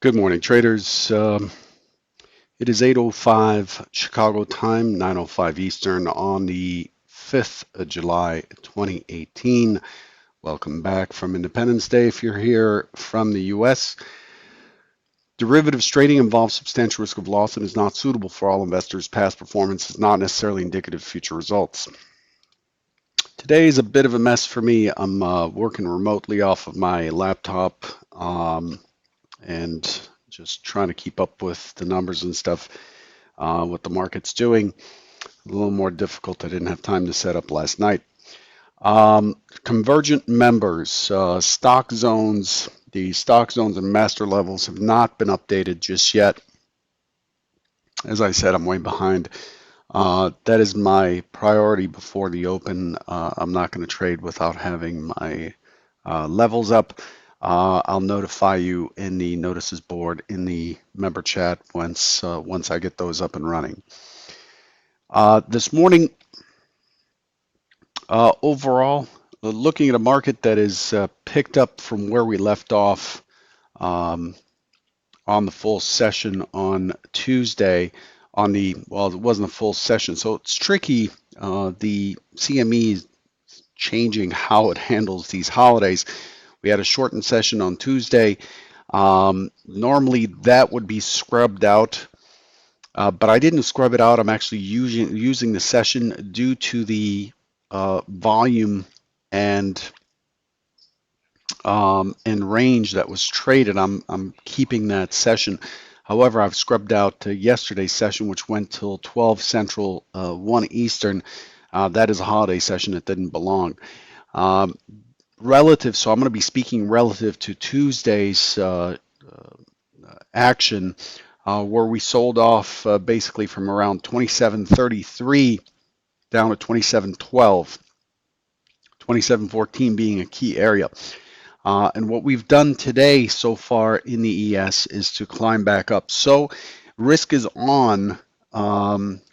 Good morning, traders. It is 8:05 Chicago time, 9:05 Eastern on the 5th of July, 2018. Welcome back from Independence Day if you're here from the US. Derivatives trading involves substantial risk of loss and is not suitable for all investors. Past performance is not necessarily indicative of future results. Today is a bit of a mess for me. I'm working remotely off of my laptop. And just trying to keep up with the numbers and stuff, what the market's doing. A little more difficult. I didn't have time to set up last night. Convergent members, stock zones, the stock zones and master levels have not been updated just yet. As I said, I'm way behind. That is my priority before the open. I'm not going to trade without having my levels up. I'll notify you in the notices board in the member chat once I get those up and running. This morning, overall, looking at a market that is picked up from where we left off um, on the full session on Tuesday. Well, it wasn't a full session, so it's tricky. The CME is changing how it handles these holidays. We had a shortened session on Tuesday. Normally that would be scrubbed out, but I didn't scrub it out. I'm actually using the session due to the volume and range that was traded. I'm keeping that session. However, I've scrubbed out yesterday's session, which went till 12 Central, 1 Eastern. That is a holiday session. It didn't belong. Um, Relative, so I'm going to be speaking relative to Tuesday's action, where we sold off basically from around 27.33 down to 27.12, 27.14 being a key area. And what we've done today so far in the ES is to climb back up. So risk is on.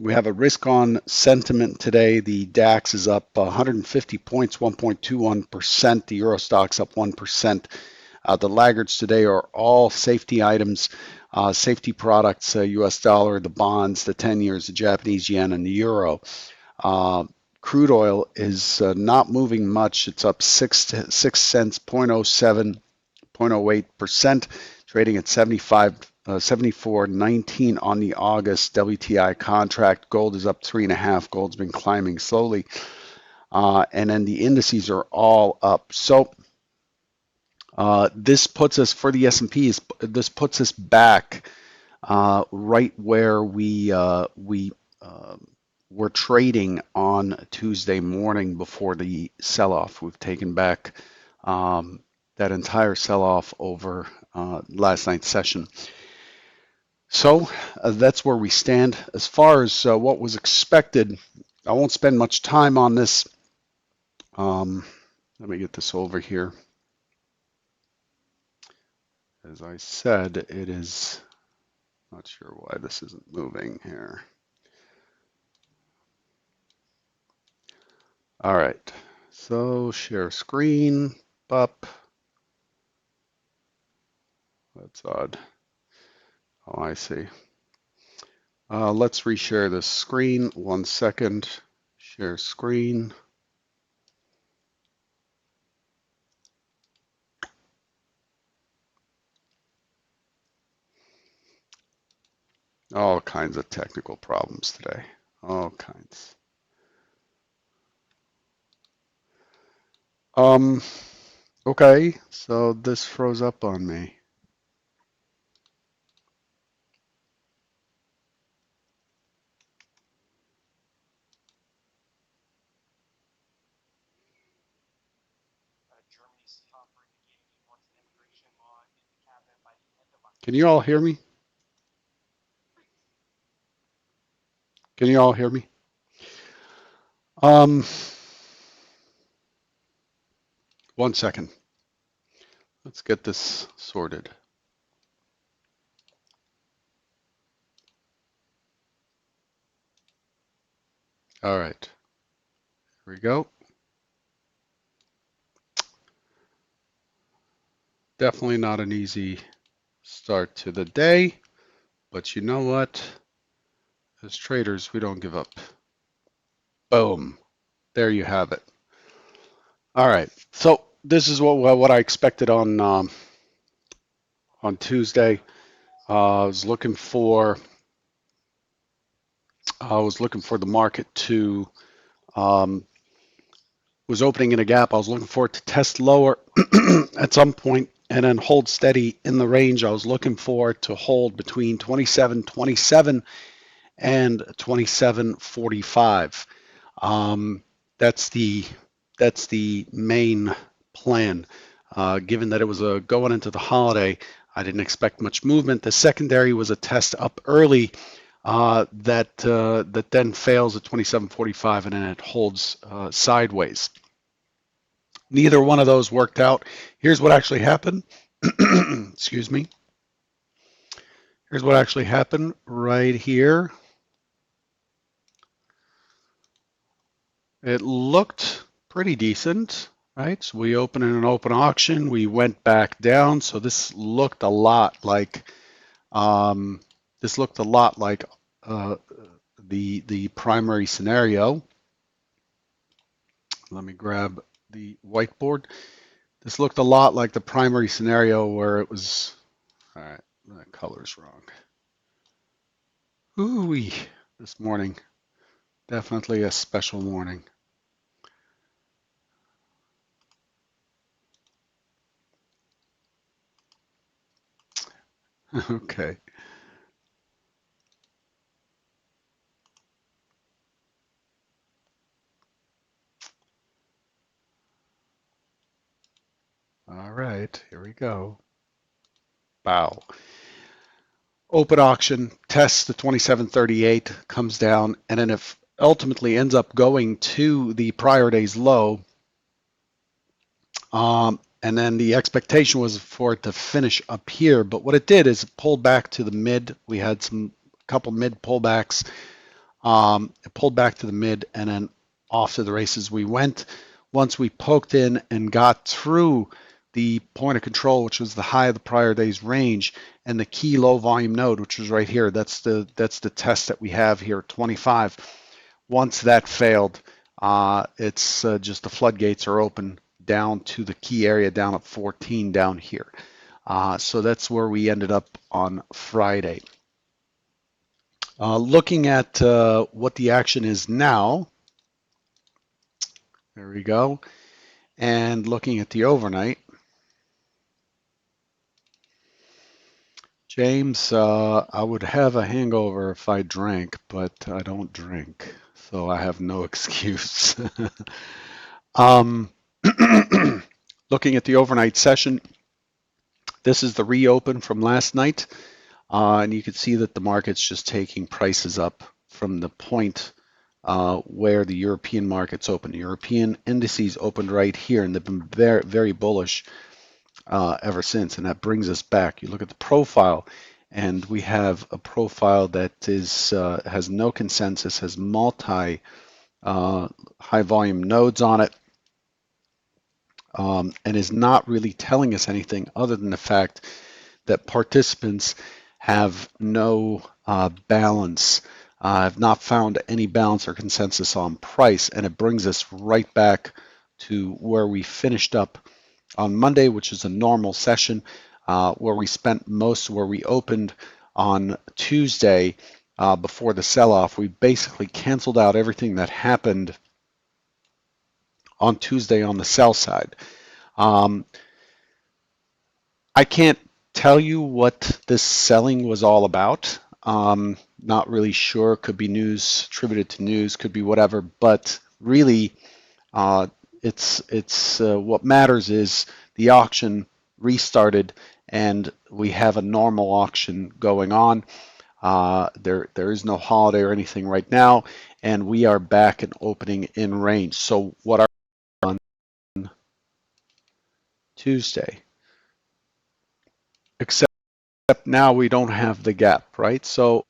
We have a risk on sentiment today. The DAX is up 150 points, 1.21%. The Euro Stoxx up 1%. The laggards today are all safety items, safety products, US dollar, the bonds, the 10 years, the Japanese yen, and the euro. Uh, Crude oil is not moving much. It's up 6 cents, 0.07, 0.08%, trading at 74.19 on the August WTI contract. Gold is up 3.5. Gold's been climbing slowly. And then the indices are all up. So this puts us, for the S&P, this puts us back right where we were trading on Tuesday morning before the sell-off. We've taken back that entire sell-off over last night's session. So that's where we stand. As far as what was expected, I won't spend much time on this. Let me get this over here. As I said, it is not sure why this isn't moving here. All right, so share screen, up. That's odd. Oh, I see. Let's reshare this screen. 1 second. Share screen. All kinds of technical problems today. All kinds. Okay, so this froze up on me. Can you all hear me? Can you all hear me? Um, 1 second. Let's get this sorted. All right, here we go. Definitely not an easy start to the day. But you know what? As traders, we don't give up. Boom. There you have it. All right. So this is what I expected on Tuesday. I was looking for the market to um, was opening in a gap. I was looking for it to test lower at some point and then hold steady in the range. I was looking for it to hold between 27.27 and 27.45. That's the main plan. Given that it was going into the holiday, I didn't expect much movement. The secondary was a test up early that then fails at 27.45 and then it holds sideways. Neither one of those worked out. Here's what actually happened. Excuse me. Here's what actually happened right here. It looked pretty decent, right? So we opened in an open auction. We went back down. So this looked a lot like um, uh, the primary scenario. Let me grab the whiteboard. This looked a lot like the primary scenario where it was. All right, that color's wrong. Ooh, this morning, definitely a special morning. Okay. All right, here we go. Bow. Open auction, tests the 2738, comes down, and then if ultimately ends up going to the prior day's low, and then the expectation was for it to finish up here, but what it did is it pulled back to the mid. We had some couple mid pullbacks. It pulled back to the mid and then off to the races we went. Once we poked in and got through the point of control, which was the high of the prior day's range, and the key low volume node, which was right here. That's the test that we have here, 25. Once that failed, it's just the floodgates are open down to the key area down at 14 down here. So that's where we ended up on Friday. Looking at what the action is now, there we go, and looking at the overnight, James, I would have a hangover if I drank, but I don't drink, so I have no excuse. um, looking at the overnight session, this is the reopen from last night, and you can see that the market's just taking prices up from the point where the European markets open. The European indices opened right here, and they've been very, very bullish ever since. And that brings us back. You look at the profile, and we have a profile that is has no consensus, has multi high volume nodes on it, and is not really telling us anything other than the fact that participants have no balance, have not found any balance or consensus on price, and it brings us right back to where we finished up on Monday, which is a normal session, where we opened on Tuesday before the sell-off. We basically canceled out everything that happened on Tuesday on the sell side. Um, I can't tell you what this selling was all about. Not really sure. Could be news attributed to news, could be whatever. But really, it's what matters is the auction restarted, and we have a normal auction going on. There is no holiday or anything right now, and we are back and opening in range. So what are on Tuesday? Except now we don't have the gap, right? So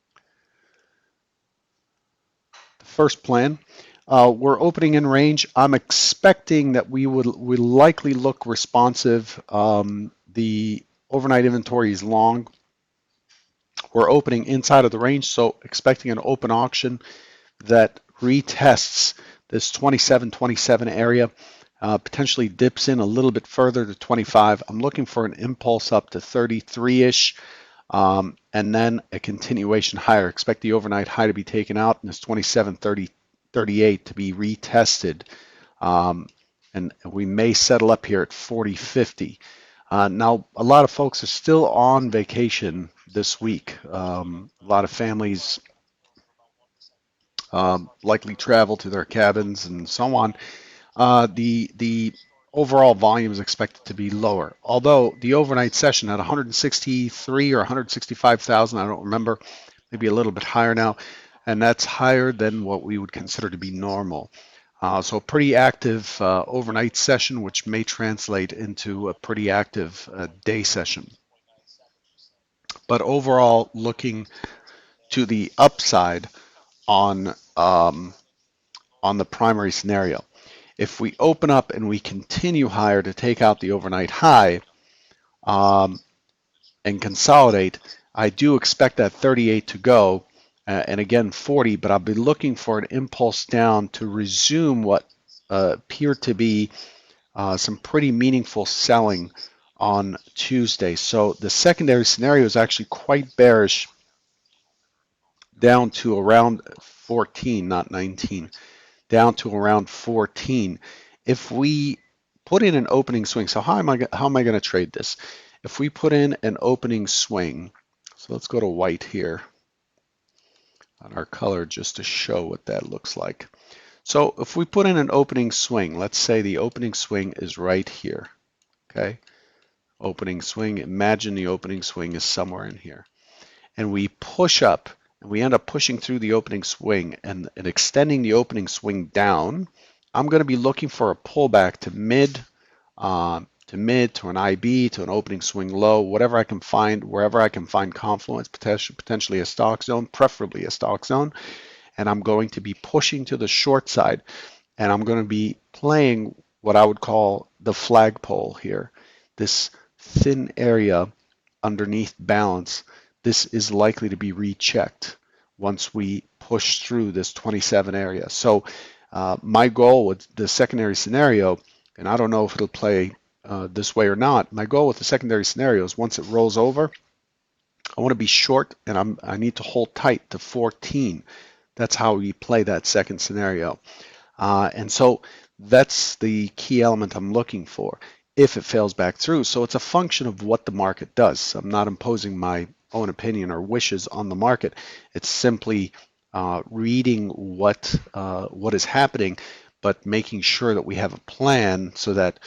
the first plan, we're opening in range. I'm expecting that we likely look responsive. The Overnight inventory is long. We're opening inside of the range, so expecting an open auction that retests this 27 area, potentially dips in a little bit further to 25. I'm looking for an impulse up to 33-ish, and then a continuation higher. Expect the overnight high to be taken out and this 38 to be retested. And we may settle up here at 40.50. Now, a lot of folks are still on vacation this week. A lot of families likely travel to their cabins and so on. The overall volume is expected to be lower, although the overnight session at 163 or 165,000, I don't remember, maybe a little bit higher now, and that's higher than what we would consider to be normal. So pretty active overnight session, which may translate into a pretty active day session. But overall, looking to the upside on on the primary scenario. If we open up and we continue higher to take out the overnight high um, and consolidate, I do expect that 38 to go, and again 40, but I'll be looking for an impulse down to resume what appear to be some pretty meaningful selling on Tuesday. So the secondary scenario is actually quite bearish down to around 14, not 19. Down to around 14. If we put in an opening swing, so how am I going to trade this? If we put in an opening swing, so let's go to white here on our color just to show what that looks like. So if we put in an opening swing, let's say the opening swing is right here, okay? Opening swing, imagine the opening swing is somewhere in here. And we push up, and we end up pushing through the opening swing and extending the opening swing down. I'm going to be looking for a pullback to mid, to an IB, to an opening swing low, whatever I can find, wherever I can find confluence, potentially a stock zone, preferably a stock zone. And I'm going to be pushing to the short side, and I'm going to be playing what I would call the flagpole here, this thin area underneath balance. This is likely to be rechecked once we push through this 27 area. So my goal with the secondary scenario, and I don't know if it'll play this way or not, my goal with the secondary scenario is once it rolls over, I want to be short, and I need to hold tight to 14. That's how we play that second scenario. And so that's the key element I'm looking for if it fails back through. So it's a function of what the market does. I'm not imposing my own opinion or wishes on the market. It's simply reading what is happening, but making sure that we have a plan so that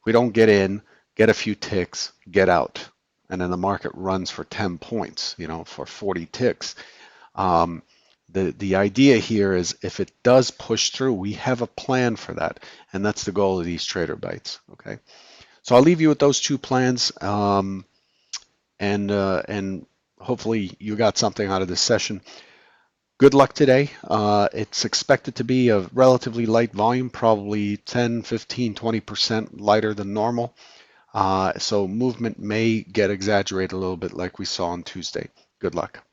we don't get in, get a few ticks, get out, and then the market runs for 10 points, for 40 ticks. The idea here is if it does push through, we have a plan for that, and that's the goal of these trader bites. Okay, so I'll leave you with those two plans, and hopefully you got something out of this session. Good luck today. It's expected to be a relatively light volume, probably 10, 15, 20% lighter than normal. So movement may get exaggerated a little bit like we saw on Tuesday. Good luck.